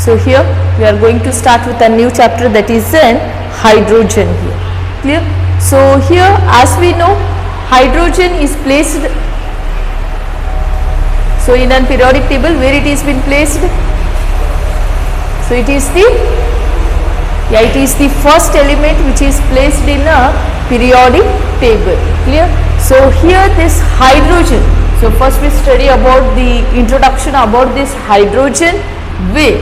So here we are going to start with a new chapter, that is in hydrogen here. Clear? So here, as we know, hydrogen is placed, so in a periodic table, where it is been placed? So it is the first element which is placed in a periodic table. Clear? So here this hydrogen, so first we study about the introduction about this hydrogen wave.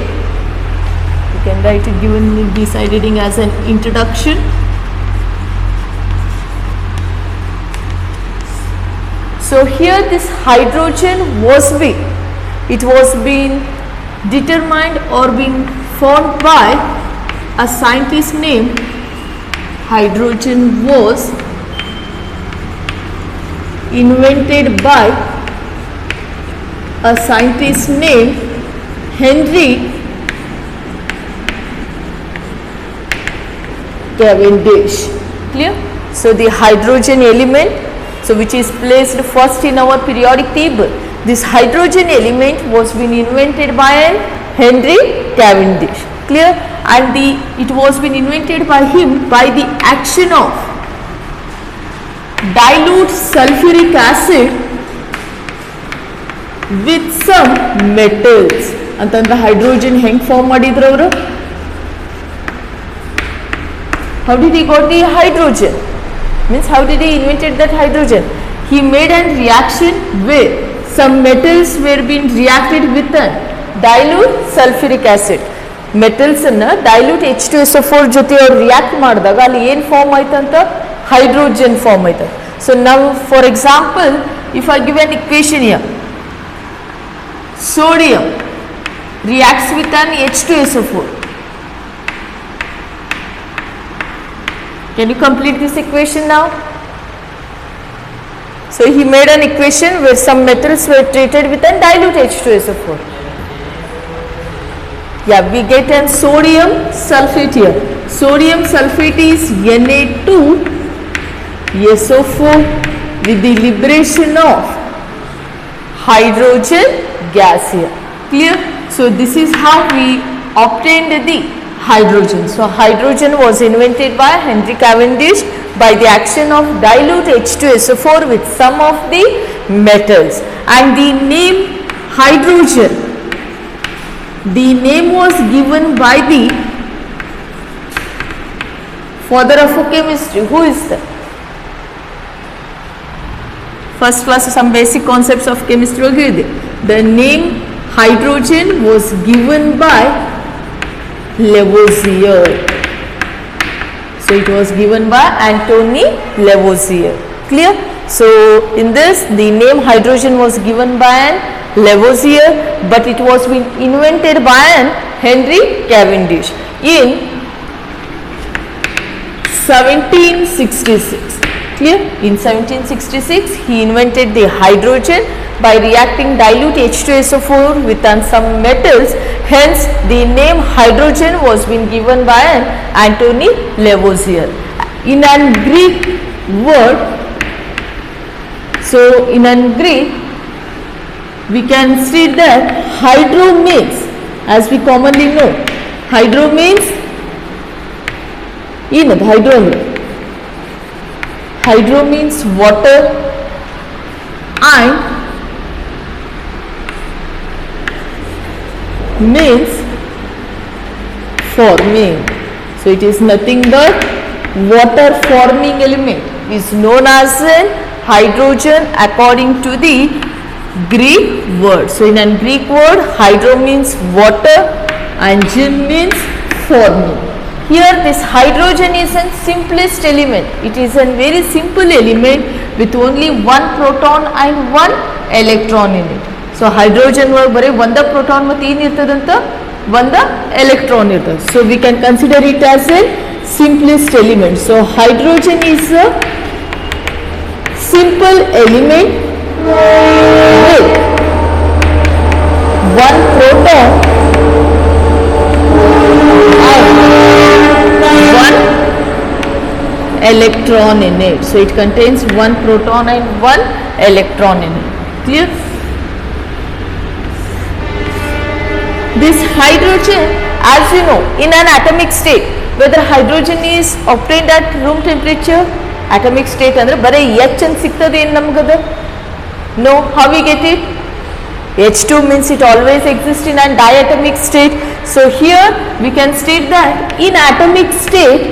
You can write it given this heading as an introduction. So here this hydrogen was being determined or being formed by a scientist named, hydrogen was invented by a scientist named Henry Cavendish. Clear? So the hydrogen element, so which is placed first in our periodic table, this hydrogen element was been invented by Henry Cavendish. Clear? And it was been invented by him by the action of dilute sulfuric acid with some metals. ಅಂತಂದ್ರೆ hydrogen ಹೆಂಗ್ form ಮಾಡಿದ್ರು ಅವರು? How did he got the hydrogen? Means how did he invented that hydrogen? He made a reaction where some metals were being reacted with a dilute sulfuric acid. Metals ಅನ್ನು dilute H2SO4 ಜೊತೆ ಅವರು react ಮಾಡಿದಾಗ ಅಲ್ಲಿ ಏನು form ಆಯ್ತಂತ? hydrogen form ಆಯ್ತು. So now for example, if I give an equation here, sodium reacts with an H2SO4. Can you complete this equation now? So he made an equation where some metals were treated with a dilute H2SO4. Yeah, we get an sodium sulfate here. Sodium sulfate is Na2SO4 with the liberation of hydrogen gas here. Clear? So this is how we obtained the hydrogen. So hydrogen was invented by Henry Cavendish by the action of dilute H2SO4 with some of the metals, and the name hydrogen, the name was given by the father of chemistry. Who is that? First class, some basic concepts of chemistry will give you. The name hydrogen was given by Lavoisier. So it was given by Antoine Lavoisier. Clear? So in this, the name hydrogen was given by Lavoisier, but it was been invented by Henry Cavendish in 1766. Clear? In 1766, he invented the hydrogen by reacting dilute H2SO4 with some metals. Hence, the name hydrogen was been given by Antoine Lavoisier. In a Greek word, so in a Greek, we can see that hydro means, as we commonly know, hydro means hydro means water and means forming. So it is nothing but water forming element is known as hydrogen according to the Greek word. So in a Greek word, hydro means water and gen means forming. Here this hydrogen is a simplest element. It is a very simple element with only one proton and one electron in it. So hydrogen ಒಳಗೆ ಬರೀ ಒಂದ proton ಮತ್ತು ಏನು ಇರ್ತದಂತ ಒಂದ electron ಇರ್ತದೆ. So we can consider it as a simplest element. So hydrogen is a simple element with one proton and one electron in it. So it contains one proton and one electron in it. Clear? this hydrogen, as you know, in an atomic state, whether hydrogen is obtained at room temperature, atomic state andre bare H ಅಂತ ಸಿಗ್ತದೆ ಏನು ನಮಗದು? No, how we get it? H2 means it always exists in a diatomic state. So here we can state that in atomic state,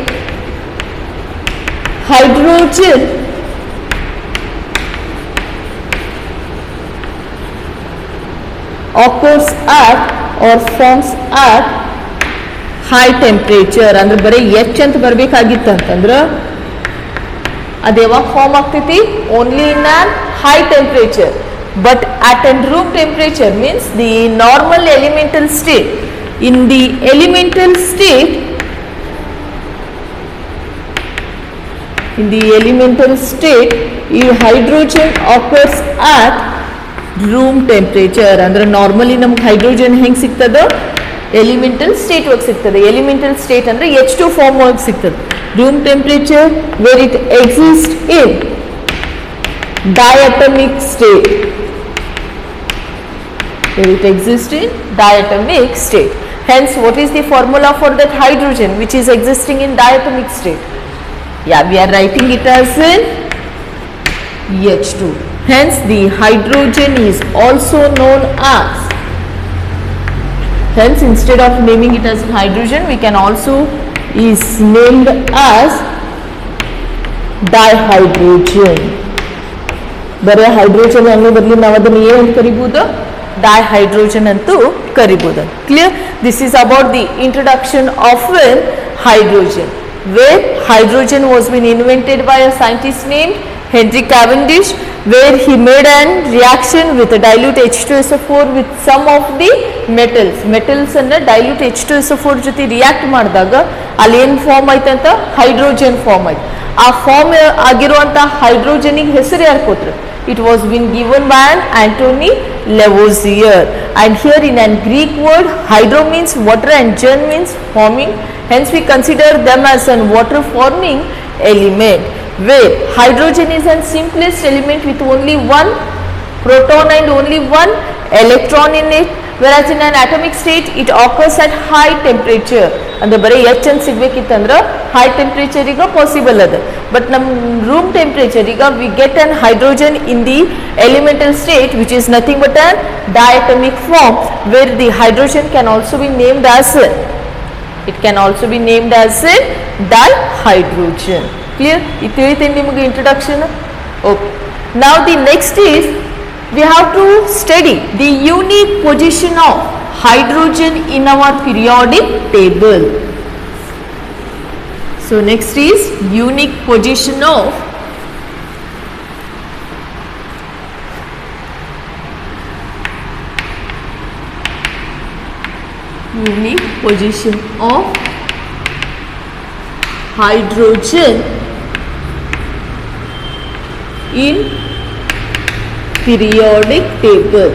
hydrogen occurs at or forms at high temperature. ಅಂದ್ರೆ ಬರೀ H ಅಂತ ಬರಬೇಕಾಗಿತ್ತು ಅಂತಂದ್ರೆ ಅದು ಯಾವಾಗ form ಆಗ್ತೈತಿ? Only in on high temperature, but at a room temperature means the normal elemental state. In the elemental state, hydrogen occurs at room temperature. ಅಂದ್ರೆ normally ನಮ್ಗೆ ಹೈಡ್ರೋಜನ್ ಹೆಂಗೆ ಸಿಗ್ತದ? ಎಲಿಮೆಂಟಲ್ ಸ್ಟೇಟ್ ಒಳಗೆ ಸಿಗ್ತದೆ. ಎಲಿಮೆಂಟಲ್ ಸ್ಟೇಟ್ ಅಂದ್ರೆ H2 form ಒಳಗೆ ಸಿಗ್ತದೆ. Room temperature where it exist in diatomic state. Where it exists in diatomic state. Hence, what is the formula for that hydrogen which is existing in diatomic state? Yeah, we are writing it as in H2. Hence, the hydrogen is also known as. Hence, instead of naming it as hydrogen, we can also is named as dihydrogen. ಬರೀ hydrogen ಅನ್ನೋ ಬದಲು ನಾವು ಅದನ್ನು ಏನು ಕರಿಬಹುದು? Dihydrogen ಅಂತೂ ಕರಿಬಹುದು. Clear? This is about the introduction of hydrogen, where hydrogen was been invented by a scientist named Henry Cavendish, where he made an reaction with a dilute H2SO4 with some of the metals ಅನ್ನು dilute H2SO4 ಜೊತೆ react ಮಾಡಿದಾಗ ಅಲ್ಲಿ ಏನು form ಆಯ್ತಂತ? Hydrogen form ಆಯ್ತು. ಆ form ಆಗಿರುವಂಥ ಹೈಡ್ರೋಜನಿಗೆ ಹೆಸರು ಯಾರು ಕೊಟ್ಟರು? It was been given by Antony Lavoisier. And here in a Greek word, hydro means water and gen means forming. Hence we consider them as a water forming element, where hydrogen is the simplest element with only one proton and only one electron in it, whereas in an atomic state it occurs at high temperature. ಅಂದ್ರೆ ಬರೀ H ಅಂತ ಸಿಗ್ಬೇಕಿತ್ತಂದ್ರೆ high temperature ಈಗ possible ಅದ. But ನಮ್ಮ room temperature ಈಗ we get an hydrogen in the elemental state which is nothing but an diatomic form, where the hydrogen can also be named as dihydrogen. Clear? ಇದು ತಿಳಿತೇನೆ ನಿಮಗೆ introduction. Okay, ನಾವು the next is we have to study the unique position of hydrogen in our periodic table. So next is unique position of hydrogen in periodic table.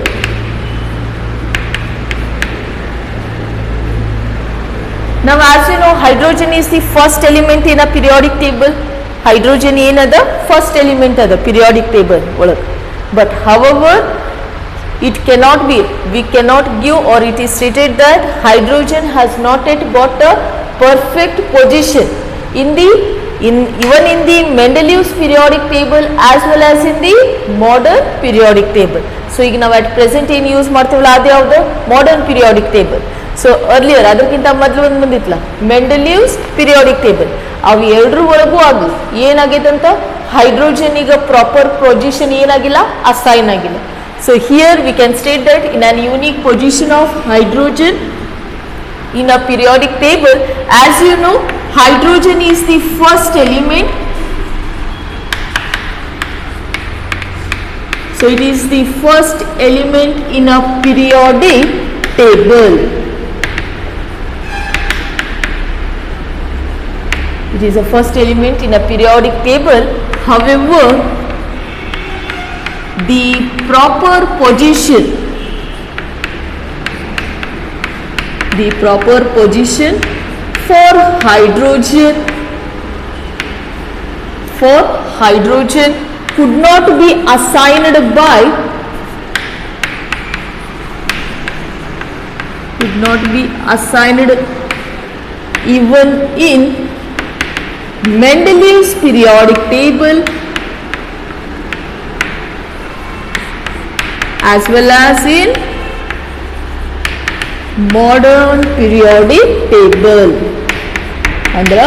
Now as you know, hydrogen is the first element in a periodic table. Hydrogen ಏನದ? First element ಅದ periodic table ಒಳಗೆ. But however, it cannot be, we cannot give, or it is stated that hydrogen has not yet got a perfect position even in the Mendeleev's periodic table as well as in the modern periodic table. So ಈಗ ನಾವು at present ಏನು use ಮಾಡ್ತೀವಲ್ಲ ಅದು ಯಾವುದು? Modern periodic table. So earlier ಅದಕ್ಕಿಂತ ಮೊದಲು ಒಂದು ಬಂದಿತ್ತಲ್ಲ ಮೆಂಡಲೀವ್ಸ್ periodic table. ಅವು ಎರಡರ ಒಳಗೂ ಆಗಲಿ ಏನಾಗೈತಂತ ಹೈಡ್ರೋಜನ್ ಈಗ ಪ್ರಾಪರ್ ಪೊಸಿಷನ್ ಏನಾಗಿಲ್ಲ, ಅಸೈನ್ ಆಗಿಲ್ಲ. So here we can state that in an unique position of hydrogen in a periodic table, as you know, hydrogen is the first element. So it is the first element in a periodic table. It is the first element in a periodic table. However, the proper position for hydrogen could not be assigned by could not be assigned even in Mendeleev's periodic table as well as in modern periodic table. ಅಂದ್ರೆ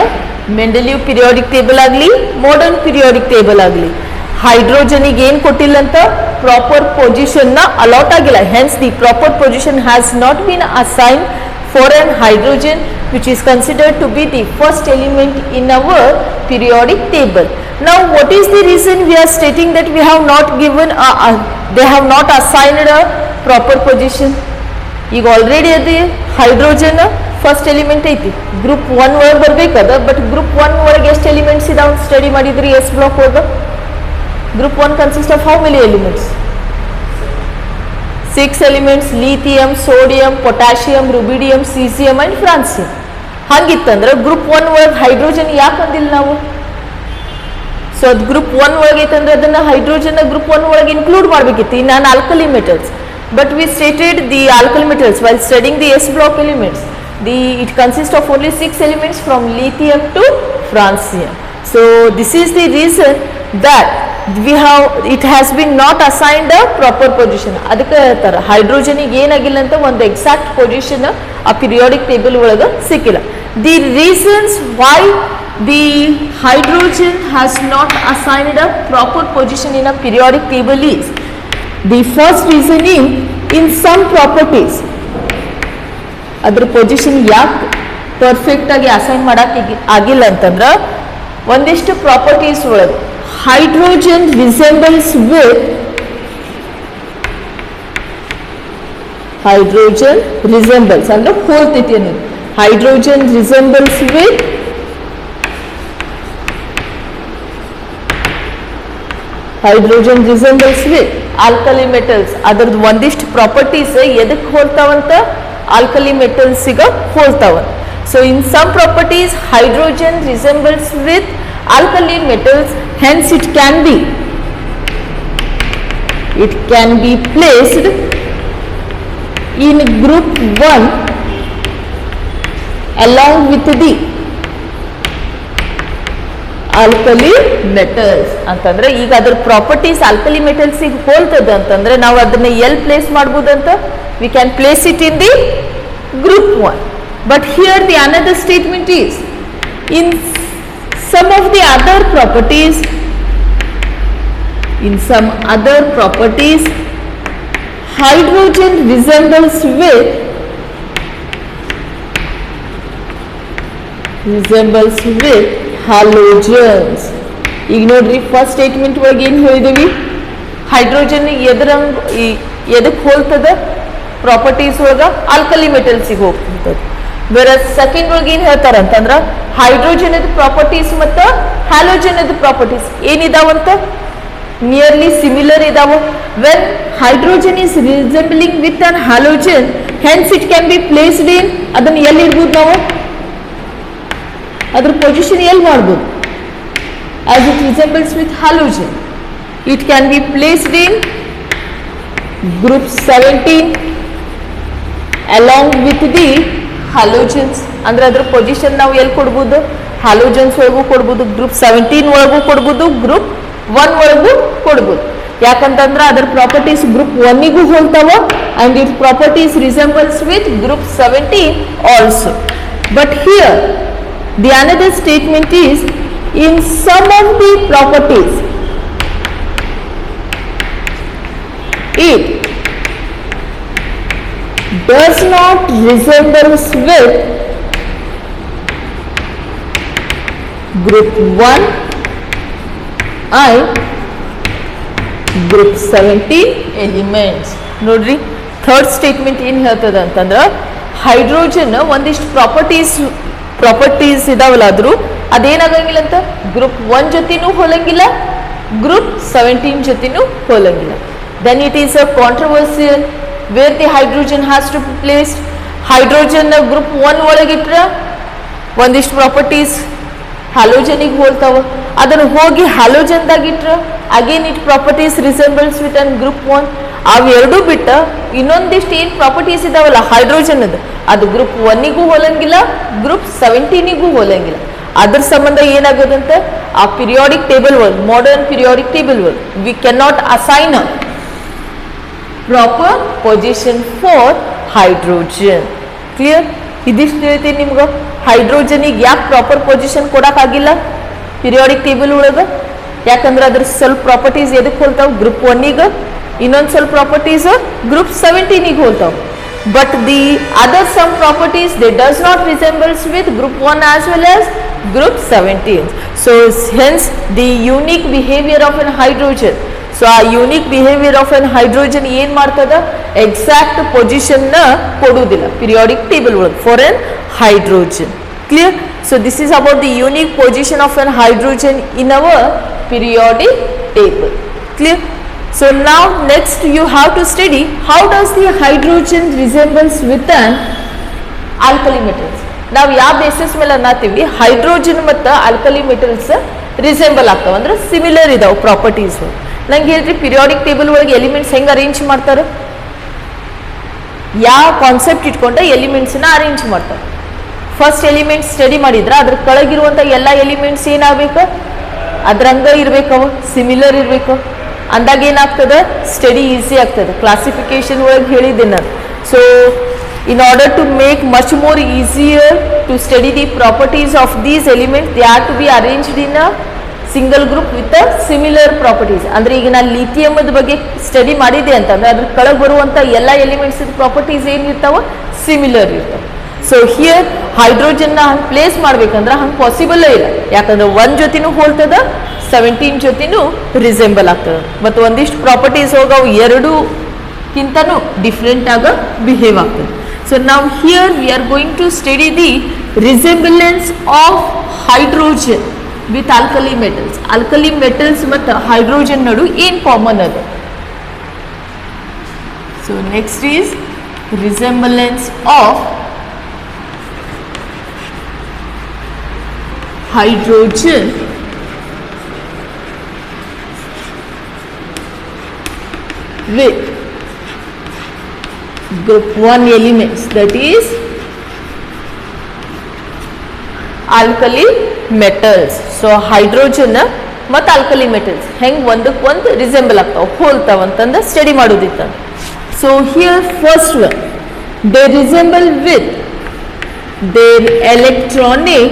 ಮೆಂಡೆಲಿವ್ periodic table ಆಗಲಿ modern periodic table ಆಗಲಿ ಹೈಡ್ರೋಜನಿಗೆ ಏನು ಕೊಟ್ಟಿಲ್ಲ ಅಂತ proper position ನ allot ಆಗಿಲ್ಲ. Hence the proper position has not been assign for an hydrogen which is considered to be the first element in our periodic table. Now what is the reason we are stating that we have not given they have not assigned a proper position? ಈಗ already ಅದು hydrogen first element ಐತಿ, group 1 ಒಳಗೆ ಬರಬೇಕದ. But group 1 ಒಳಗೆ ಎಷ್ಟು elements ಇದಾವೆ study ಮಾಡಿದ್ರಿ S block ಒಳಗೆ? Group 1 consist of how many elements? 6 elements: lithium, sodium, potassium, rubidium, cesium and francium. ಹಂಗಿತ್ತಂದ್ರೆ ಗ್ರೂಪ್ 1 ಒಳಗೆ ಹೈಡ್ರೋಜನ್ ಯಾಕೆ ಅಂದಿಲ್ಲ ನಾವು? ಸೊ ಅದು ಗ್ರೂಪ್ 1 ಒಳಗೆ ಐತಂದ್ರೆ ಅದನ್ನ ಹೈಡ್ರೋಜನ್ ಗ್ರೂಪ್ 1 ಒಳಗೆ ಇನ್ಕ್ಲೂಡ್ ಮಾಡಬೇಕಿತ್ತು in an alkali metals. But we stated the alkali metals while studying the S block elements. It consists of only 6 elements from lithium to francium. So this is the reason that it has been not assigned a proper position. ಅದಕ್ಕೆ ಹೇಳ್ತಾರೆ ಹೈಡ್ರೋಜನಿಗೆ ಏನಾಗಿಲ್ಲ ಅಂತ ಒಂದು exact position ಆ periodic table ಒಳಗೆ ಸಿಕ್ಕಿಲ್ಲ. The reasons why the hydrogen has not assigned a proper position in a periodic table is: the first reason in some properties ಅದ್ರ position ಯಾಕೆ ಪರ್ಫೆಕ್ಟ್ ಆಗಿ ಅಸೈನ್ ಮಾಡಕ್ಕೆ ಆಗಿಲ್ಲ ಅಂತಂದ್ರೆ ಒಂದಿಷ್ಟು ಪ್ರಾಪರ್ಟೀಸ್ ಒಳಗೆ hydrogen resembles with hydrogen resembles ಅಂದ್ರೆ ಹೋಲ್ತೈತಿ ಅನ್ನೋದು. Hydrogen resembles with hydrogen resembles with alkali metals. ಅದ್ರದ್ದು ಒಂದಿಷ್ಟು ಪ್ರಾಪರ್ಟೀಸ್ ಎದಕ್ಕೆ ಹೋಲ್ತಾವಂತ? ಆಲ್ಕಲಿ ಮೆಟಲ್ಸ್ಗೆ ಹೋಲ್ತಾವ. So in some properties hydrogen resembles with alkali metals, hence it can be placed in group 1 along with the alkali metals. ಅಂತಂದ್ರೆ ಈಗ ಅದರ properties alkali metals ಗೆ ಹೋಲ್ತದ ಅಂತಂದ್ರೆ ನಾವು ಅದನ್ನ ಎಲ್ಲಿ place ಮಾಡಬಹುದಂತ? we can place it in the group 1. but here the another statement is in some other properties hydrogen resembles with halogens. ಈಗ ನೋಡ್ರಿ ಫಸ್ಟ್ ಸ್ಟೇಟ್ಮೆಂಟ್ ಒಳಗೆ ಏನು ಹೇಳಿದೀವಿ? ಹೈಡ್ರೋಜನ್ ಎದಕ್ಕೆ ಹೋಲ್ತದ? ಪ್ರಾಪರ್ಟೀಸ್ ಒಳಗೆ ಆಲ್ಕಲಿ ಮೆಟಲ್ಸಿಗೆ ಹೋಗ್ತದೆ. ವೆರಸ್ ಸೆಕೆಂಡ್ ಒಳಗೆ ಏನು ಹೇಳ್ತಾರ ಅಂತಂದ್ರೆ ಹೈಡ್ರೋಜನ್ ಪ್ರಾಪರ್ಟೀಸ್ ಮತ್ತು ಹ್ಯಾಲೋಜನ್ ಪ್ರಾಪರ್ಟೀಸ್ ಏನಿದಾವಂತ ನಿಯರ್ಲಿ ಸಿಮಿಲರ್ ಇದಾವ. When hydrogen is resembling with an halogen hence it can be placed in, ಅದನ್ನು ಎಲ್ಲಿ ಇಡ್ಬೋದು ನಾವು? ಅದ್ರ ಪೊಸಿಷನ್ ಎಲ್ಲಿ ಮಾಡ್ಬೋದು? As it resembles with halogen it can be placed in group 17 along with the halogens. ಅಂದ್ರೆ ಅದ್ರ ಪೊಸಿಷನ್ ನಾವು ಎಲ್ಲಿ ಕೊಡ್ಬೋದು? ಹ್ಯಾಲೋಜನ್ಸ್ ಒಳಗೂ ಕೊಡ್ಬೋದು, ಗ್ರೂಪ್ 17 ಒಳಗೂ ಕೊಡ್ಬೋದು, ಗ್ರೂಪ್ 1 ಒಳಗೂ ಕೊಡ್ಬೋದು. ಯಾಕಂತಂದ್ರೆ ಅದರ ಪ್ರಾಪರ್ಟೀಸ್ ಗ್ರೂಪ್ 1ಗೂ ಹೋಲ್ತಾವ and it properties resembles with group 17 also. But here the another statement is in some of the properties it does not resembles with group 1 and group 17 elements. ನೋಡ್ರಿ third statement ಏನು ಹೇಳ್ತದ ಅಂತಂದ್ರೆ hydrogen ಒಂದಿಷ್ಟು properties ಇದಾವಲ್ಲ ಆದ್ರೂ ಅದೇನಾಗಂಗಿಲ್ಲ ಅಂತ group 1 ಜೊತೆನೂ ಹೋಲಂಗಿಲ್ಲ, group 17 ಜೊತೆನೂ ಹೋಲಂಗಿಲ್ಲ. then it is a controversial where the hydrogen has to be placed. Hydrogen group 1 ಒಳಗಿಟ್ರೆ ಒಂದಿಷ್ಟು ಪ್ರಾಪರ್ಟೀಸ್ ಹ್ಯಾಲೋಜನಿಗೆ ಹೋಲ್ತಾವ, ಅದನ್ನು ಹೋಗಿ ಹ್ಯಾಲೋಜನ್ದಾಗಿಟ್ರೆ again it properties resembles with an group 1. ಅವೆರಡು ಬಿಟ್ಟ ಇನ್ನೊಂದಿಷ್ಟು ಏನು ಪ್ರಾಪರ್ಟೀಸ್ ಇದಾವಲ್ಲ ಹೈಡ್ರೋಜನ್ ಅದು ಗ್ರೂಪ್ 1ಗೂ ಹೋಲಂಗಿಲ್ಲ ಗ್ರೂಪ್ 17ಗೂ ಹೋಲಂಗಿಲ್ಲ. ಅದ್ರ ಸಂಬಂಧ ಏನಾಗೋದಂತೆ ಆ ಪಿರಿಯಾಡಿಕ್ ಟೇಬಲ್ ಒಳಗೆ ಮಾಡರ್ನ್ ಪಿರಿಯಾಡಿಕ್ ಟೇಬಲ್ ಒಳಗೆ we can not assign a proper position for hydrogen. Clear? ಇದಿಷ್ಟು ಹೇಳ್ತೀನಿ ನಿಮ್ಗೆ. ಹೈಡ್ರೋಜನಿಗೆ ಯಾಕೆ ಪ್ರಾಪರ್ ಪೊಸಿಷನ್ ಕೊಡೋಕ್ಕಾಗಿಲ್ಲ ಪಿರಿಯಾಡಿಕ್ ಟೇಬಲ್ ಒಳಗೆ? ಯಾಕಂದ್ರೆ ಅದ್ರ ಸ್ವಲ್ಪ ಪ್ರಾಪರ್ಟೀಸ್ ಎದಕ್ಕೆ ಹೋಲ್ತಾವ ಗ್ರೂಪ್ 1ಗೆ, ಇನ್ನೊಂದು ಸ್ವಲ್ಪ ಪ್ರಾಪರ್ಟೀಸ್ ಗ್ರೂಪ್ 17ಗೆ ಹೋಲ್ತಾವ. But the other some properties they does not resembles with group 1 as well as group 17. So hence the unique behavior of an hydrogen. So a unique behavior of an hydrogen ಏನು ಮಾಡ್ತದ exact position ನ ಕೊಡುವುದಿಲ್ಲ periodic table ಒಳಗೆ for an hydrogen. Clear? So this is about the unique position of an hydrogen in our periodic table. Clear? So now next you have to study how does the hydrogen resembles with an alkali metals. ನಾವು ಯಾವ basis ಮೇಲೆ ಅನ್ನತ್ತೀವಿ hydrogen ಮತ್ತು alkali metals resemble ಆಗ್ತಾವ ಅಂದ್ರೆ similar ಇದಾವೆ properties. ನಂಗೆ ಹೇಳ್ರಿ periodic table ಒಳಗೆ ಎಲಿಮೆಂಟ್ಸ್ ಹೆಂಗೆ ಅರೇಂಜ್ ಮಾಡ್ತಾರೆ, ಯಾವ ಕಾನ್ಸೆಪ್ಟ್ ಇಟ್ಕೊಂಡ ಎಲಿಮೆಂಟ್ಸ್ನ ಅರೇಂಜ್ ಮಾಡ್ತಾರೆ. ಫಸ್ಟ್ ಎಲಿಮೆಂಟ್ಸ್ ಸ್ಟಡಿ ಮಾಡಿದ್ರೆ ಅದ್ರ ಕೆಳಗಿರುವಂಥ ಎಲ್ಲ ಎಲಿಮೆಂಟ್ಸ್ ಏನಾಗಬೇಕು ಅದ್ರಂಗ ಇರಬೇಕವ ಸಿಮಿಲರ್ ಇರಬೇಕು. ಅಂದಾಗ ಏನಾಗ್ತದೆ ಸ್ಟಡಿ ಈಸಿ ಆಗ್ತದೆ. ಕ್ಲಾಸಿಫಿಕೇಶನ್ ಒಳಗೆ ಹೇಳಿದ್ದೆ ನಾನು. So in order to make much more easier to study the properties of these elements they are to be arranged in a single group with a similar properties. ಅಂದ್ರೆ ಈಗ ನಾನು lithium ಬಗ್ಗೆ study ಮಾಡಿದೆ ಅಂತಂದ್ರೆ ಅದ್ರ ಕೆಳಗೆ ಬರುವಂಥ ಎಲ್ಲ ಎಲಿಮೆಂಟ್ಸ್ ಪ್ರಾಪರ್ಟೀಸ್ ಏನಿರ್ತಾವ ಸಿಮಿಲರ್ ಇರ್ತಾವೆ. ಸೊ ಹಿಯರ್ ಹೈಡ್ರೋಜನ್ನ ಹಂಗೆ ಪ್ಲೇಸ್ ಮಾಡ್ಬೇಕಂದ್ರೆ ಹಂಗೆ ಪಾಸಿಬಲ್ ಇಲ್ಲ. ಯಾಕಂದ್ರೆ 1 ಜೊತೆನೂ ಹೋಲ್ತದ 17 ಜೊತೆನೂ ರಿಸೆಂಬಲ್ ಆಗ್ತದೆ. ಮತ್ತು ಒಂದಿಷ್ಟು ಪ್ರಾಪರ್ಟೀಸ್ ಹೋಗವು ಎರಡೂಕ್ಕಿಂತನೂ ಡಿಫ್ರೆಂಟ್ ಆಗ ಬಿಹೇವ್ ಆಗ್ತದೆ. So now here we are going to study the resemblance of hydrogen with alkali metals. Alkali metals ಮತ್ತು hydrogen ನಡು ಏನು ಕಾಮನ್ ಅದ? So next is resemblance of hydrogen with group 1 elements, that is alkali metals. So hydrogen ಮತ್ತು alkali metals ಹೆಂಗೆ ಒಂದಕ್ಕೊಂದು resemble ಆಗ್ತಾವ ಹೋಲ್ತಾವ ಅಂತಂದು ಸ್ಟಡಿ ಮಾಡೋದಿತ್ತ. So here first one they resemble with their electronic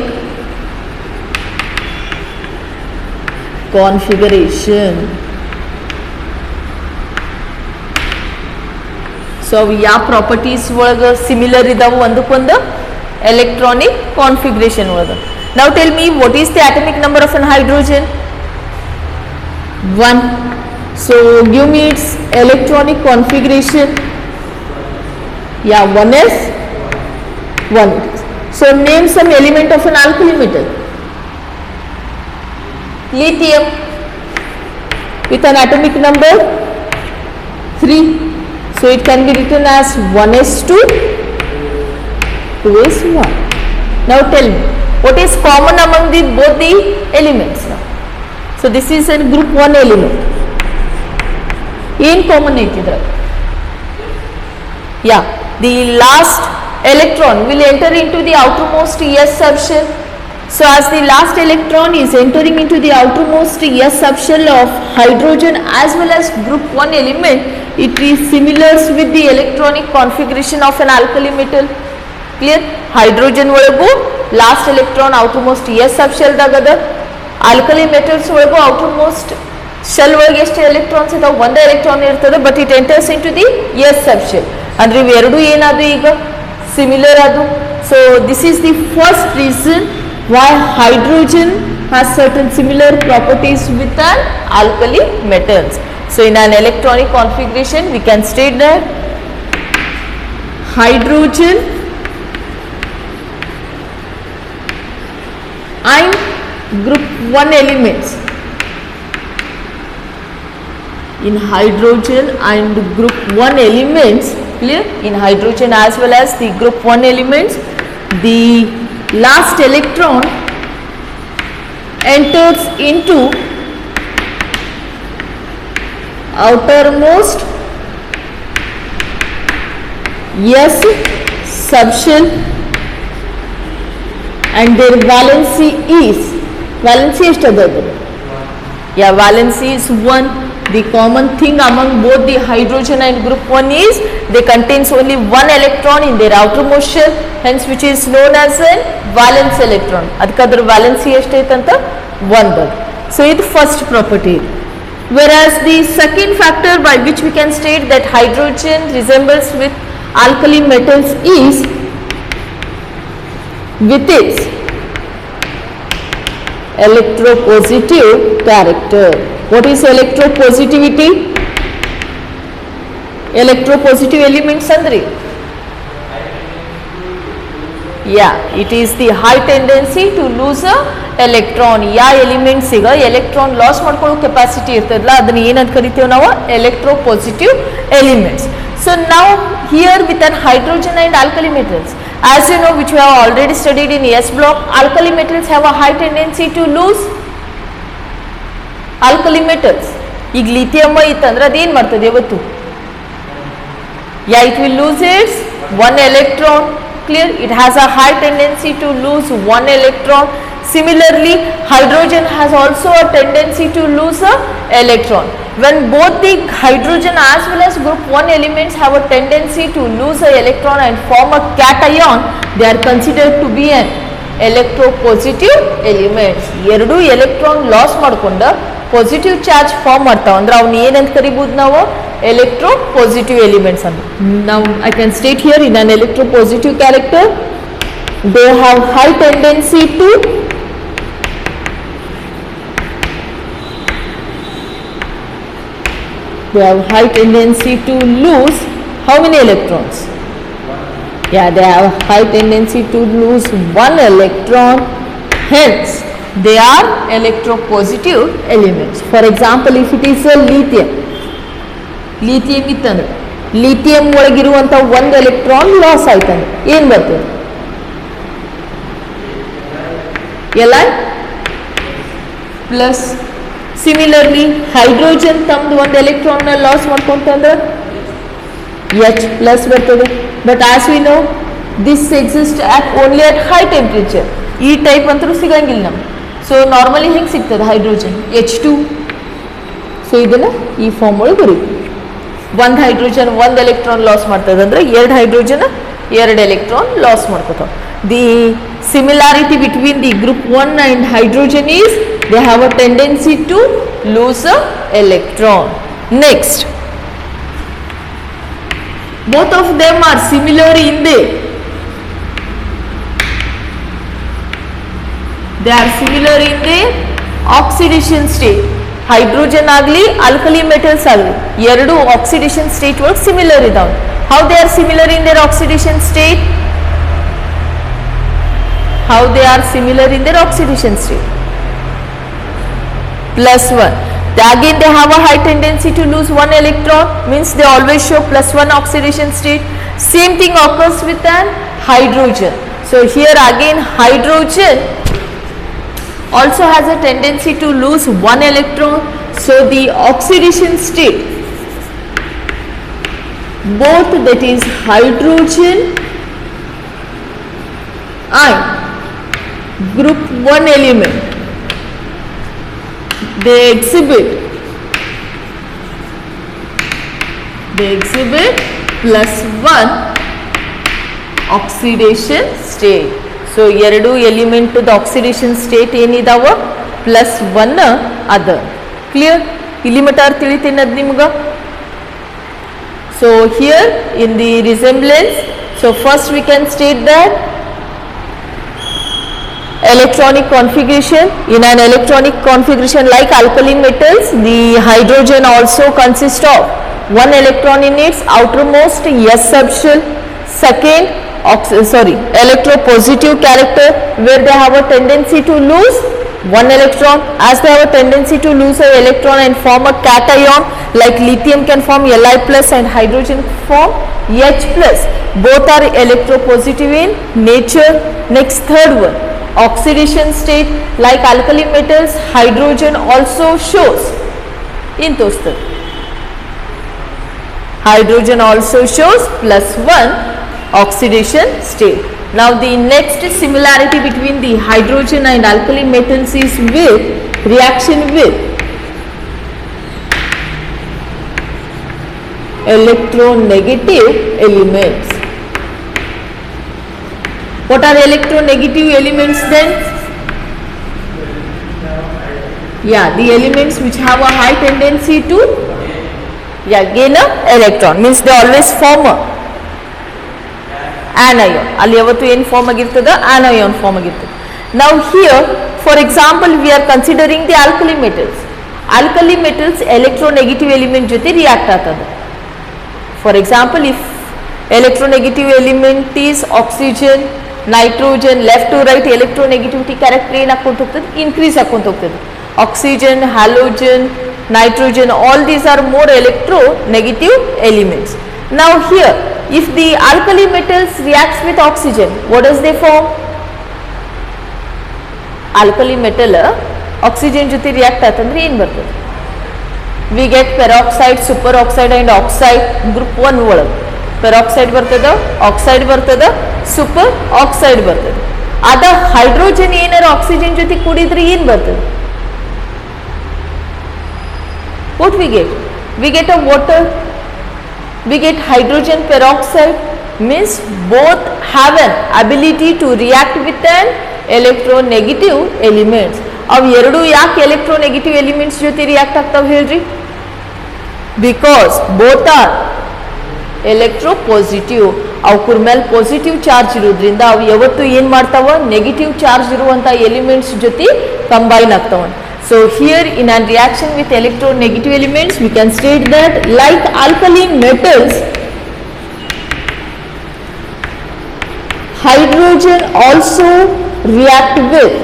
configuration. ಸೊ ಅವು ಯಾವ ಪ್ರಾಪರ್ಟೀಸ್ ಒಳಗೆ ಸಿಮಿಲರ್ ಇದಾವೆ ಒಂದಕ್ಕೊಂದು ಎಲೆಕ್ಟ್ರಾನಿಕ್ ಕಾನ್ಫಿಗ್ರೇಷನ್ ಒಳಗೆ. ನಾವು tell me what is the atomic number of an hydrogen? 1. So give me its electronic configuration. Yeah 1s 1. So name some element of an alkali metal. lithium with an atomic number 3. So it can be written as 1s2 2s1. Now tell me what is common among both the elements now? So this is a group 1 element. ಏನು common ಐತಿದ್ರ? Yeah, the last electron will enter into the outermost s subshell. So as the last electron is entering into the outermost s subshell of hydrogen as well as group 1 element, it is similar with the electronic configuration of an alkali metal. Clear? Hydrogen ಒಳಗೂ last electron outermost s subshell ದಾಗದ. alkali metals ಒಳಗೂ outermost shell ಒಳಗೆ ಎಷ್ಟು electrons ಇದಾವೆ? ಒಂದು electron ಇರ್ತದೆ, but it enters into the s subshell. ಅಂದ್ರೆ ಇವೆರಡು ಏನಾದ್ರು ಈಗ ಸಿಮಿಲರ್ ಅದು. So this is the first reason why hydrogen has certain similar properties with an alkali metals. So in an electronic configuration we can state that hydrogen and group 1 elements, in hydrogen and group 1 elements, clear, in hydrogen as well as the group 1 elements, the last electron enters into outermost S subshell and their valency is eಷ್ಟದದು yeah valency is 1. The common thing among both the hydrogen and group 1 is they contains only one electron in their outermost shell, hence which is known as a valence electron. ಅದಕ್ಕದ್ರ valency ಎಷ್ಟೈತಂತ 1. So ಇದು first property. Whereas the second factor by which we can state that hydrogen resembles with alkali metals is with its electropositive character. What is electropositivity? Electropositive elements andre yeah it is the high tendency to lose a electron. Yeah elements ಈಗ electron loss ಮಾಡ್ಕೊಳ್ಳೋ capacity ಇರ್ತದಲ್ಲ ಅದನ್ನ ಏನಂತ ಕರಿತೀವಿ ನಾವು electropositive elements. So ನಾವು here with an hydrogen and alkali metals as you know which we have already studied in S block, alkali metals have a high tendency to lose alkali metals. ಈಗ lithium ಇತ್ತಂದ್ರೆ ಅದೇನು ಮಾಡ್ತದೆ ಯಾವತ್ತು yeah it will lose its one electron. Clear, it has a high tendency to lose one electron. Similarly hydrogen has also a tendency to lose a electron. When both the hydrogen as well as group 1 elements have a tendency to lose a electron and form a cation, they are considered to be an electropositive elements. ಎರಡು electron loss ಮಾಡ್ಕೊಂಡ positive charge form ಮಾಡ್ತಾವ ಅಂದ್ರೆ ಅವ್ನ ಏನಂತ ಕರಿಬಹುದು ನಾವು electropositive elements ಅಂತ. Now I can state here in an electropositive character they have high tendency to lose how many electrons? Yeah, they have high tendency to lose one electron, hence they are electropositive elements. For example, if it is a lithium ಇತ್ತಂದ್ರೆ lithium ಒಳಗಿರುವಂಥ ಒಂದು electron loss ಆಯ್ತಂದ್ರೆ ಏನು ಬರ್ತದೆ Li plus. Similarly hydrogen ತಮ್ಮದು ಒಂದು ಎಲೆಕ್ಟ್ರಾನ್ನ loss ಮಾಡ್ಕೊಂತಂದ್ರೆ H plus ಬರ್ತದೆ. But as we know this exist at only at high temperature. ಈ ಟೈಪ್ ಅಂತೂ ಸಿಗಂಗಿಲ್ಲ ನಮ್ಗೆ. ಸೊ ನಾರ್ಮಲಿ ಹೆಂಗೆ ಸಿಗ್ತದೆ ಹೈಡ್ರೋಜನ್ H2. ಸೊ ಇದನ್ನು ಈ ಫಾರ್ಮ್ ಒಳಗೆ ಬರೀತೀವಿ. ಒಂದು ಹೈಡ್ರೋಜನ್ ಒಂದು ಎಲೆಕ್ಟ್ರಾನ್ ಲಾಸ್ ಮಾಡ್ತದೆ ಅಂದರೆ ಎರಡು ಹೈಡ್ರೋಜನ್ ಎರಡು ಎಲೆಕ್ಟ್ರಾನ್ ಲಾಸ್ ಮಾಡ್ಕೋತಾವೆ. The similarity between the group 1 and hydrogen is they have a tendency to lose a electron. Next, both of them are similar in the oxidation state. Hydrogen ಆಗಲಿ alkali metals ಆಗಲಿ ಎರಡು oxidation state ಒಳಗೆ similar ಇದಾವೆ. How they are similar in their oxidation state? +1. Again they have a high tendency to lose one electron, means they always show +1 oxidation state. Same thing occurs with an hydrogen. So here again hydrogen also has a tendency to lose one electron. So the oxidation state, both that is hydrogen and group 1 element, they exhibit +1 oxidation state. So ಎರಡು element oxidation state ಏನಿದಾವ +1 ಅದ. Clear? ಇಲ್ಲಿ ಮಟ್ಟ ತಿಳಿತೇನದು ನಿಮ್ಗೆ. So here in the resemblance, so first we can state that electronic configuration. In an electronic configuration like alkaline metals, the hydrogen also consists of one electron in its outermost S subshell. Second, electropositive character, where they have a tendency to lose one electron. As they have a tendency to lose an electron and form a cation, like lithium can form Li plus and hydrogen form H plus. Both are electropositive in nature. Next, third one, oxidation state, like alkali metals, hydrogen also shows in tostad. Hydrogen also shows +1 oxidation state. Now the next similarity between the hydrogen and alkali metals is with reaction with electronegative elements. What are electronegative elements then? Yeah, the elements which have a high tendency to gain a electron, means they always form a anion. ಅಲ್ಲಿ ಯಾವತ್ತು ಏನು form ಆಗಿರ್ತದ anion form ಆಗಿರ್ತದೆ. Now here for example we are considering the alkali metals. Alkali metals electronegative element ಜೊತೆ react ಆಗ್ತದೆ. For example if electronegative element is oxygen, nitrogen, left to right electronegativity character ಏನಾಗ್ಕೊಂತ ಹೋಗ್ತದೆ, increase ಆಗ್ಕೊಂತ ಹೋಗ್ತದೆ. Oxygen, halogen, nitrogen, all these are more electronegative elements. Now here if the alkali metals reacts with oxygen, what does they form? Alkali metal oxygen ಜೊತೆ react ಆತಂದ್ರೆ ಏನು ಬರ್ತದೆ? We get peroxide, superoxide and oxide group 1 ಒಳಗೆ peroxide ಬರ್ತದ, oxide ಬರ್ತದ, super oxide ಬರ್ತದೆ. ಅದ hydrogen ಏನಾರ ಆಕ್ಸಿಜನ್ ಜೊತೆ ಕೂಡಿದ್ರೆ ಏನು ಬರ್ತದೆ? What we get? We get a water, we get hydrogen peroxide, means both have an ability to react with an electronegative elements. ಅವು ಎರಡು ಯಾಕೆ electronegative elements ಜೊತೆ react ಆಗ್ತಾವ ಹೇಳ್ರಿ? Because both are electropositive. ಅವಕುರ ಮೇಲೆ ಪಾಸಿಟಿವ್ ಚಾರ್ಜ್ ಇರೋದ್ರಿಂದ ಅವು ಯಾವತ್ತು ಏನು ಮಾಡ್ತಾವ, ನೆಗೆಟಿವ್ ಚಾರ್ಜ್ ಇರುವಂಥ ಎಲಿಮೆಂಟ್ಸ್ ಜೊತೆ ಕಂಬೈನ್ ಆಗ್ತಾವ. So here in a reaction with electronegative elements we can state that like alkali metals, hydrogen also react with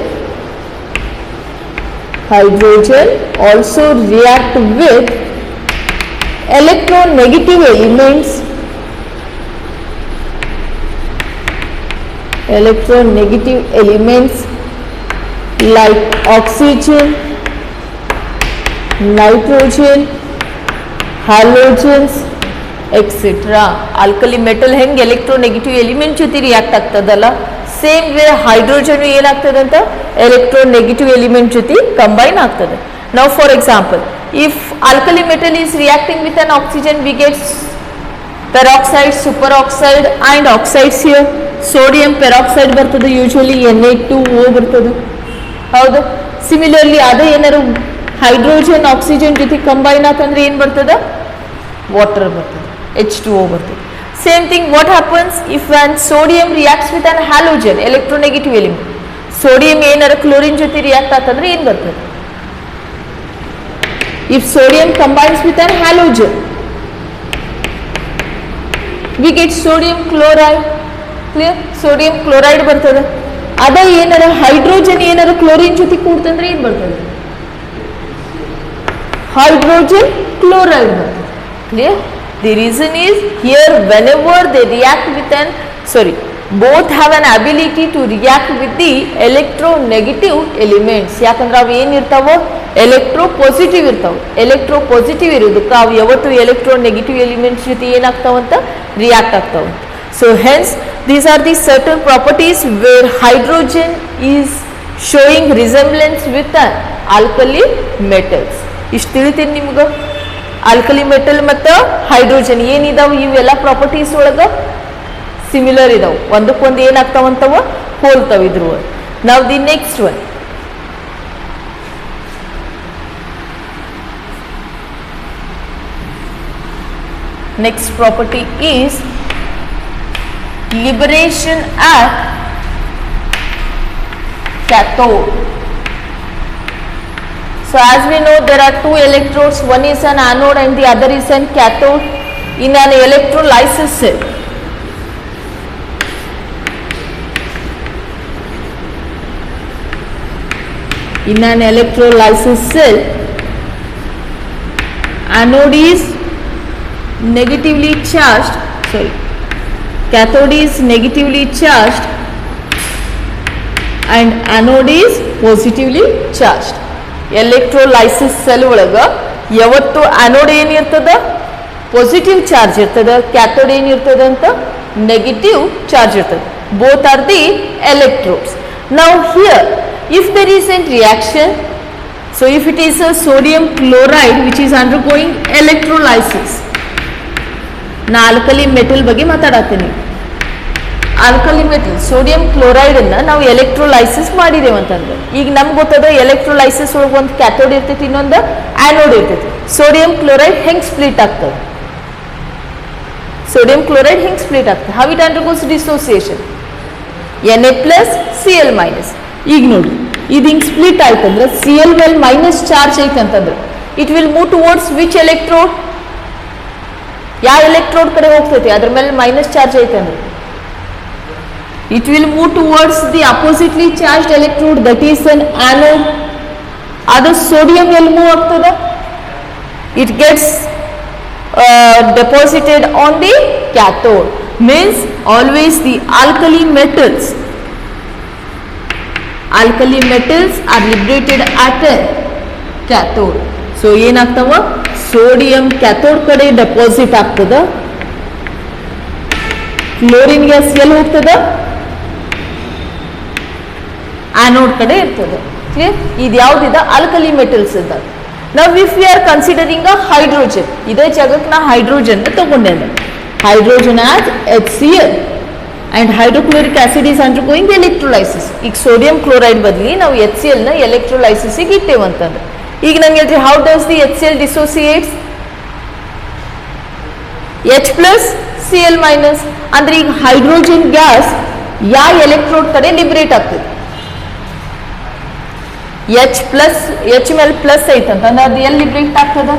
electronegative elements like oxygen, nitrogen, halogens etc. Alkali metal ಹೆಂಗೆ electronegative element ಜೊತೆ react ಆಗ್ತದಲ್ಲ, same way hydrogen ಏನಾಗ್ತದೆ ಅಂತ electronegative element ಜೊತೆ combine ಆಗ್ತದೆ. Now for example if alkali metal is reacting with an oxygen we get peroxide, superoxide and oxides here. Sodium peroxide ಬರ್ತದೆ, usually Na2O ಬರ್ತದೆ, ಹೌದು. Similarly ಅದೇ ಏನಾರು ಹೈಡ್ರೋಜನ್ ಆಕ್ಸಿಜನ್ ಜೊತೆ ಕಂಬೈನ್ ಆತಂದ್ರೆ ಏನು ಬರ್ತದೆ, ವಾಟರ್ ಬರ್ತದೆ, H2O ಬರ್ತದೆ. Same thing what happens if on sodium reacts with an halogen electronegative element. Sodium ಏನಾರು ಕ್ಲೋರಿನ್ ಜೊತೆ ರಿಯಾಕ್ಟ್ ಆತಂದ್ರೆ ಏನು ಬರ್ತದೆ? If sodium combines with an halogen we get sodium chloride. Clear? Sodium chloride ಬರ್ತದೆ. ಅದೇ ಏನಾರ ಹೈಡ್ರೋಜನ್ ಏನಾರ ಕ್ಲೋರಿನ್ ಜೊತೆ ಕೂಡ್ತಂದ್ರೆ ಏನು ಬರ್ತದೆ? hydrogen chloride. Clear? The reason is here whenever they react with an both have an ability to react with the electronegative elements. ಯಾಕಂದ್ರೆ ಅವು ಏನಿರ್ತಾವೋ electropositive ಇರ್ತಾವೆ. ಎಲೆಕ್ಟ್ರೋಪಾಸಿಟಿವ್ ಇರೋದಕ್ಕೆ ಅವು ಯಾವತ್ತು ಎಲೆಕ್ಟ್ರೋನೆಗೆಟಿವ್ ಎಲಿಮೆಂಟ್ಸ್ ಜೊತೆ ಏನಾಗ್ತಾವಂತ react ಆಗ್ತಾವಂತ. So hence these are the certain properties where hydrogen is showing resemblance with an alkali metals. ಇಷ್ಟು ತಿಳಿತೀನಿ ನಿಮ್ಗೆ. Alkali metal ಮತ್ತು ಹೈಡ್ರೋಜನ್ ಏನಿದಾವೆ ಇವೆಲ್ಲ ಪ್ರಾಪರ್ಟೀಸ್ ಒಳಗೆ ಸಿಮಿಲರ್ ಇದಾವೆ, ಒಂದಕ್ಕೊಂದು ಏನಾಗ್ತಾವಂತವ ಹೋಲ್ತಾವ ಇದ್ರ ಒಳಗೆ. ನಾವು the next one, next property is liberation at cathode. So as we know there are two electrodes, one is an anode and the other is an cathode. In an electrolysis cell, anode is negatively charged, cathode is negatively charged and anode is positively charged. Electrolysis cell ಒಳಗೆ ಯಾವತ್ತು anode ಏನಿರ್ತದ positive charge ಇರ್ತದೆ, cathode ಏನಿರ್ತದೆ ಅಂತ negative charge ಇರ್ತದೆ. Both are the electrodes. Now here if there is a reaction, so if it is a sodium chloride which is undergoing electrolysis, ನಾ alkali metal ಬಗ್ಗೆ ಮಾತಾಡತ್ತೀನಿ. Alkali metal sodium chloride ಅನ್ನ ನಾವು electrolysis ಮಾಡಿದೇವೆ ಅಂತಂದ್ರೆ, ಈಗ ನಮ್ಗೆ ಗೊತ್ತದ electrolysis ಒಳಗೆ ಒಂದು ಕ್ಯಾಥೋಡ್ ಇರ್ತೈತಿ, ಇನ್ನೊಂದು ಆ್ಯನೋಡ್ ಇರ್ತೈತಿ. ಸೋಡಿಯಂ ಕ್ಲೋರೈಡ್ ಹೆಂಗೆ ಸ್ಪ್ಲಿಟ್ ಆಗ್ತದೆ? ಸೋಡಿಯಂ ಕ್ಲೋರೈಡ್ ಹೆಂಗೆ ಸ್ಪ್ಲಿಟ್ ಆಗ್ತದೆ? How it undergoes dissociation? Na+Cl-. ಈಗ ನೋಡಿ, ಇದು ಹಿಂಗೆ ಸ್ಪ್ಲಿಟ್ ಆಯ್ತಂದ್ರೆ Cl ಮೇಲೆ ಮೈನಸ್ ಚಾರ್ಜ್ ಐತೆ ಅಂತಂದ್ರೆ it will move towards which electrode? ಯಾವ ಎಲೆಕ್ಟ್ರೋಡ್ ಕಡೆ ಹೋಗ್ತೈತಿ ಅದ್ರ ಮೇಲೆ ಮೈನಸ್ ಚಾರ್ಜ್ ಐತೆ ಅಂದ್ರೆ it will move towards the oppositely charged electrode, that is an anode. Other sodium will move ಆಗ್ತದೆ, it gets deposited on the cathode. Means always the alkali metals are liberated at a cathode. So ಏನಾಗ್ತವ, sodium cathode ಕಡೆ deposit ಆಗ್ತದ, chlorine gas ಎಲ್ಲಿ ಹೋಗ್ತದ? Anode ಕಡೆ ಇರ್ತದೆ. Clear? ಇದು ಯಾವ್ದಿದ? Alkali metals ಇದ್ದ. ನಾವು if we are considering a hydrogen, ಇದೇ ಜಾಗಕ್ಕೆ ನಾ ಹೈಡ್ರೋಜನ್ ತಗೊಂಡೆ. Hydrogen as HCl and hydrochloric acid is undergoing electrolysis. ಈಗ ಸೋಡಿಯಂ ಕ್ಲೋರೈಡ್ ಬದಲಿ ನಾವು HCl ನ ಎಲೆಕ್ಟ್ರೋಲೈಸಿಸ್ಗೆ ಇಟ್ಟೇವಂತಂದ್ರೆ, ಈಗ ನಂಗೆ ಹೇಳ್ರಿ how does the HCl dissociates? H+Cl-. ಅಂದ್ರೆ ಈಗ ಹೈಡ್ರೋಜನ್ ಗ್ಯಾಸ್ ಯಾವ ಎಲೆಕ್ಟ್ರೋಡ್ ಕಡೆ ಲಿಬರೇಟ್ ಆಗ್ತದೆ? H ಮೇಲೆ ಪ್ಲಸ್ ಐತಂತಂದ್ರೆ ಅದು ಎಲ್ಲಿ ಲಿಬ್ರೇಟ್ ಆಗ್ತದ?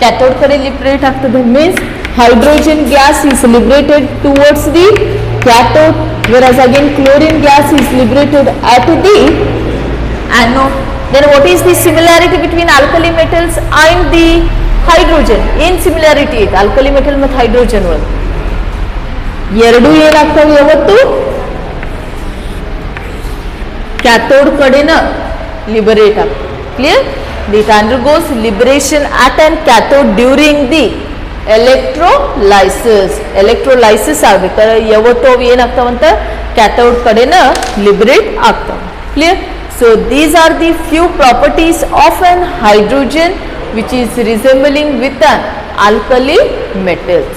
ಕ್ಯಾಥೋಡ್ ಕಡೆ ಲಿಬ್ರೇಟ್ ಆಗ್ತದೆ. Means hydrogen gas is liberated towards the cathode, whereas again chlorine gas is liberated at the anode. Then what is the similarity between alkali metals and the hydrogen? ಏನ್ similarity ಐತೆ alkali metal ಮತ್ತು hydrogen ಒಳಗೆ? ಎರಡು ಏನಾಗ್ತವೆ ಯಾವತ್ತು? Cathode ಕಡೆನ liberate ಆಗ್ತದೆ. Clear? It undergoes liberation at an cathode during the electrolysis. Electrolysis ಆಗ್ಬೇಕಾದ್ರೆ ಯಾವತ್ತು ಅವು ಏನಾಗ್ತಾವಂತ ಕ್ಯಾಥೋಡ್ ಕಡೆನ ಲಿಬರೇಟ್ ಆಗ್ತಾವ. Clear? So these are the few properties of an hydrogen which is resembling with an alkali metals.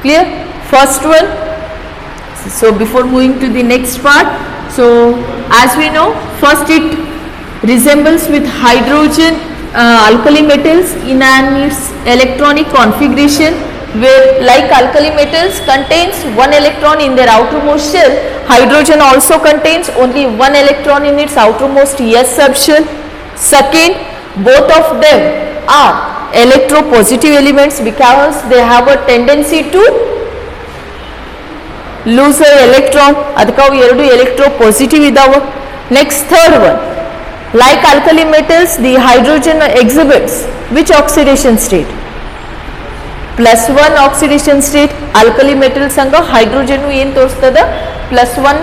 Clear? First one. So before moving to the next part, so as we know, first it resembles with hydrogen alkali metals in its electronic configuration, where like alkali metals contains one electron in their outermost shell, hydrogen also contains only one electron in its outermost s subshell. Second, both of them are electropositive elements because they have a tendency to lose a electron. ಅದಕ್ಕೆ ಅವು ಎರಡು electropositive ಇದಾವ. Next, third one, like alkali metals, the hydrogen exhibits which oxidation state? +1 oxidation state. alkali metals ಸಂಗ hydrogen ಏನು ತೋರಿಸ್ತದ? +1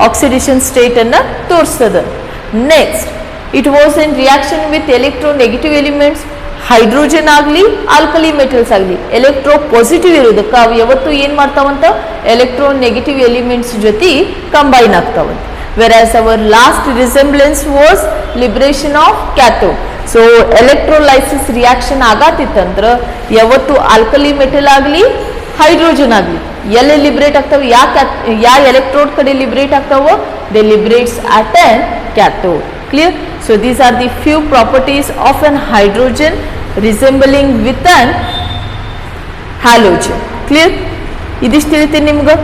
oxidation state ಅನ್ನ ತೋರಿಸ್ತದ. Next, it was in reaction with electronegative elements. Hydrogen ಆಗಲಿ alkali metals ಆಗಲಿ electropositive ಇರೋದಕ್ಕೆ ಅವು ಯಾವತ್ತು ಏನು ಮಾಡ್ತಾವಂತ? Electronegative elements ಜೊತೆ combine ಆಗ್ತಾವಂತ. whereas our last resemblance was liberation of cathode. So electrolysis reaction ಆಗತ್ತಿತ್ತಂದ್ರೆ ಯಾವತ್ತು ಆಲ್ಕಲಿ ಮೆಟಲ್ ಆಗಲಿ ಹೈಡ್ರೋಜನ್ ಆಗಲಿ ಎಲ್ಲಿ ಲಿಬ್ರೇಟ್ ಆಗ್ತಾವೆ? ಯಾವ ಎಲೆಕ್ಟ್ರೋಡ್ ಕಡೆ ಲಿಬ್ರೇಟ್ ಆಗ್ತಾವೋ they liberates at an cathode. Clear? So these are the few properties of an hydrogen resembling with an halogen. Clear? ಇದಿಷ್ಟು ತಿಳಿತೀನಿ ನಿಮ್ಗೆ.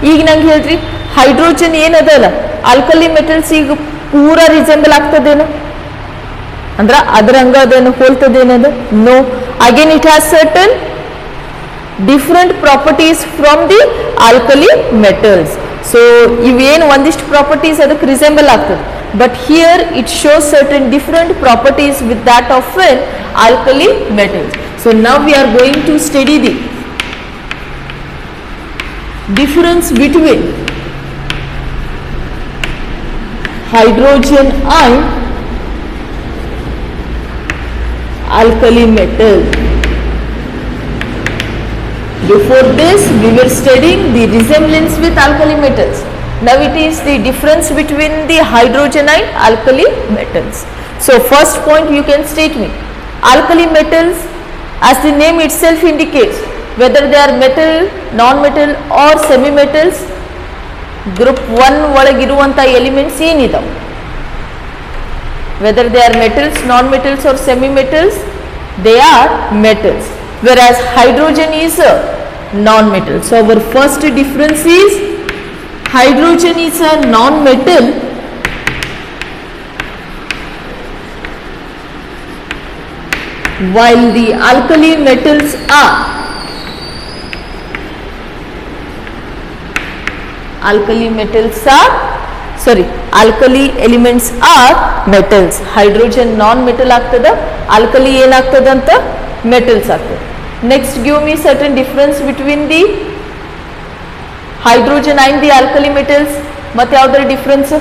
ಈಗ ನಂಗೆ ಹೇಳ್ರಿ, ಹೈಡ್ರೋಜನ್ ಏನದಲ್ಲ ಆಲ್ಕಲಿ ಮೆಟಲ್ಸ್ ಈಗ ಪೂರ ರಿಸೆಂಬಲ್ ಆಗ್ತದೇನು? ಅಂದ್ರೆ ಅದ್ರ ಹಂಗ ಅದೇನು ಹೋಲ್ತದೇನದು? No. Again it has certain different properties from the alkali metals. So ಇವೇನು ಒಂದಿಷ್ಟು ಪ್ರಾಪರ್ಟೀಸ್ ಅದಕ್ಕೆ ರಿಸೆಂಬಲ್ ಆಗ್ತದೆ, but here it shows certain different properties with that of an alkali metals. So now we are going to study the difference between hydrogen and alkali metal. Before this, we were studying the resemblance with alkali metals. Now it is the difference between the hydrogen and alkali metals. So first point you can state me. Alkali metals, as the name itself indicates, whether they are metal, non-metal or semi-metals, group 1 ಒಳಗಿರುವಂಥ elements ಏನಿದಾವೆ, whether they are metals, non-metals or semi-metals, they are metals, whereas hydrogen is a non-metal. So our first difference is hydrogen is a non-metal while the alkali metals are alkali elements are metals. Hydrogen non-metal ಆಗ್ತದ, alkali ಏನಾಗ್ತದಂತ metals ಆಗ್ತದೆ. Next give me certain difference between the hydrogen and the alkali metals. ಮತ್ತೆ ಯಾವ್ದರ difference?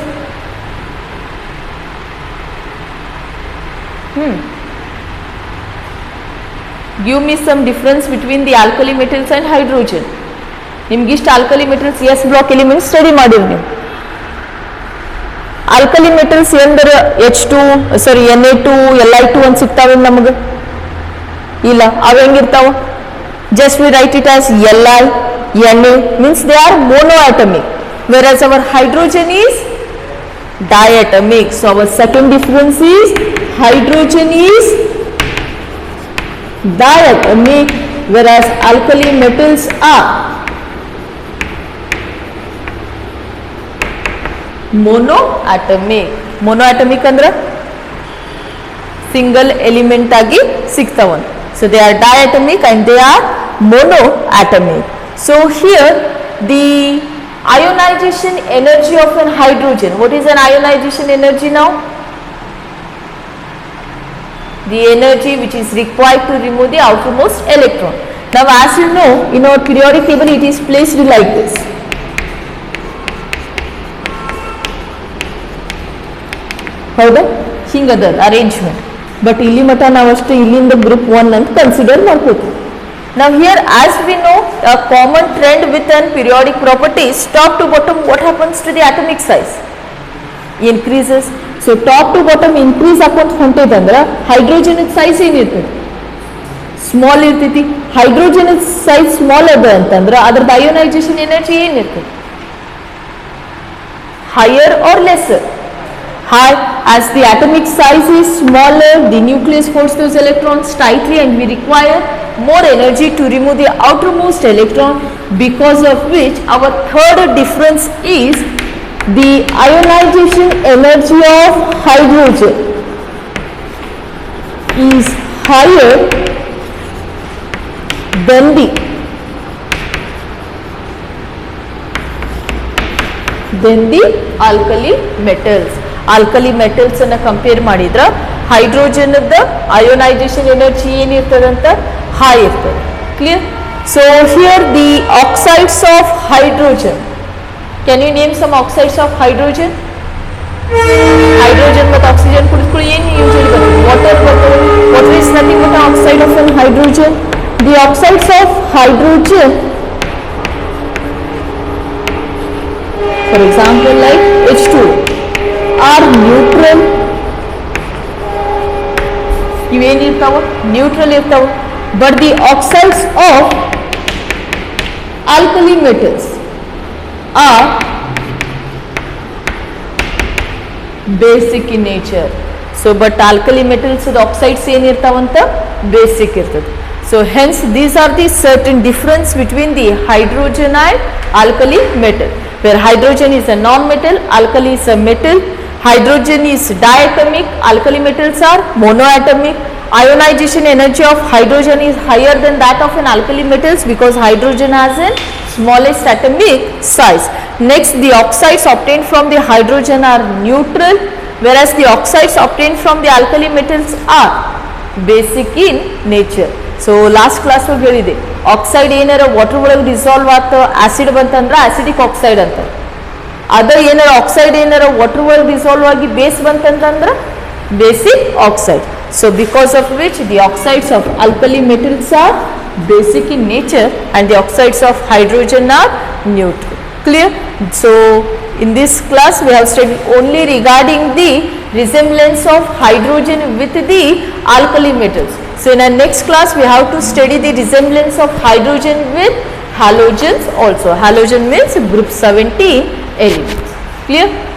Give me some difference between the alkali metals and hydrogen. ನಿಮ್ಗಿಷ್ಟು alkali metals S block elements study ಮಾಡಿರಿ ನೀವು. alkali metals ಎಂದರ Na2 Li2 ಅಂತ ಸಿಗ್ತಾವೆ ನಮಗೆ ಇಲ್ಲ, ಅವು ಹೆಂಗಿರ್ತಾವ? just we write it as Li Na means they are monoatomic, whereas our hydrogen is diatomic. So our second difference is hydrogen is diatomic, whereas alkali metals are monoatomic. monoatomic ಅಂದ್ರೆ single element ಆಗಿ ಸಿಗ್ತಾವ. So they are diatomic and they are monoatomic. So here the ionization energy of an hydrogen. What is an ionization energy now? The energy which is required to remove the outermost electron. Now as you know, in our periodic table it is placed like this. ಹೌದಾ? ಹಿಂಗದ arrangement. But ಇಲ್ಲಿ ಮಟ್ಟ ನಾವಷ್ಟು ಇಲ್ಲಿಂದ group 1 ಅಂತ consider ಮಾಡ್ಕೋತೀವಿ. Now here as we know a common trend with an periodic properties, top to bottom what happens to the atomic size? Increases. So top to bottom increase ಆಕೊಂತ ಹೊಂಟೈತಂದ್ರ hydrogen size ಏನಿರ್ತದೆ? Small ಇರ್ತೈತಿ. Hydrogen size small ಅದ ಅಂತಂದ್ರ ಅದರ ionisation energy ಏನಿರ್ತದೆ? Higher or lesser? High. As the atomic size is smaller, the nucleus holds those electrons tightly and we require more energy to remove the outermost electron, because of which our third difference is the ionization energy of hydrogen is higher than the alkali metals. Alkali metals ಅನ್ನ compare ಮಾಡಿದ್ರ hydrogen ionisation energy ಏನಿರ್ತದಂತ high ಇರ್ತದೆ. Clear? So here the oxides of hydrogen. Can you name some oxides of hydrogen? Hydrogen ಮತ್ತು oxygen ಕುಡಿಸ್ಕೊಳ್ಳಿ ಏನು usually ಬರ್ತದೆ? Water ಬರ್ತದೆ. Water is nothing but oxide of an hydrogen. The oxides of hydrogen, for example like H2 are neutral. ಇವೇನಿರ್ತಾವ? Neutral ಇರ್ತಾವ. But the oxides of alkali metals are basic in nature. So but alkali metals oxides ಏನಿರ್ತಾವಂತ basic ಇರ್ತದೆ. So hence these are the certain difference between the hydrogen and alkali metal, where hydrogen is a non-metal, alkali is a metal. Hydrogen is diatomic, alkali metals are monoatomic. Ionization energy of hydrogen is higher than that of an alkali metals because hydrogen has a smallest atomic size. Next, the oxides obtained from the hydrogen are neutral, whereas the oxides obtained from the alkali metals are basic in nature. So last class ಒಳಗೆ ಹೇಳಿದೆ, oxide ಏನಾರ water ಒಳಗೆ dissolve ಆಗ್ತ acid ಬಂತಂದ್ರೆ acidic oxide ಅಂತ. ಅದ ಏನಾರ oxide ಏನಾರ ವಾಟರ್ ಒಳಗೆ ಡಿಸಾಲ್ವ್ ಆಗಿ ಬೇಸ್ ಬಂತಂತಂದ್ರೆ basic oxide. So because of which the oxides of alkali metals are basic in nature and the oxides of hydrogen are neutral. Clear? So in this class we have studied only regarding the resemblance of hydrogen with the alkali metals. So in our next class we have to study the resemblance of hydrogen with halogens also. Halogen means group 17 elements. Clear?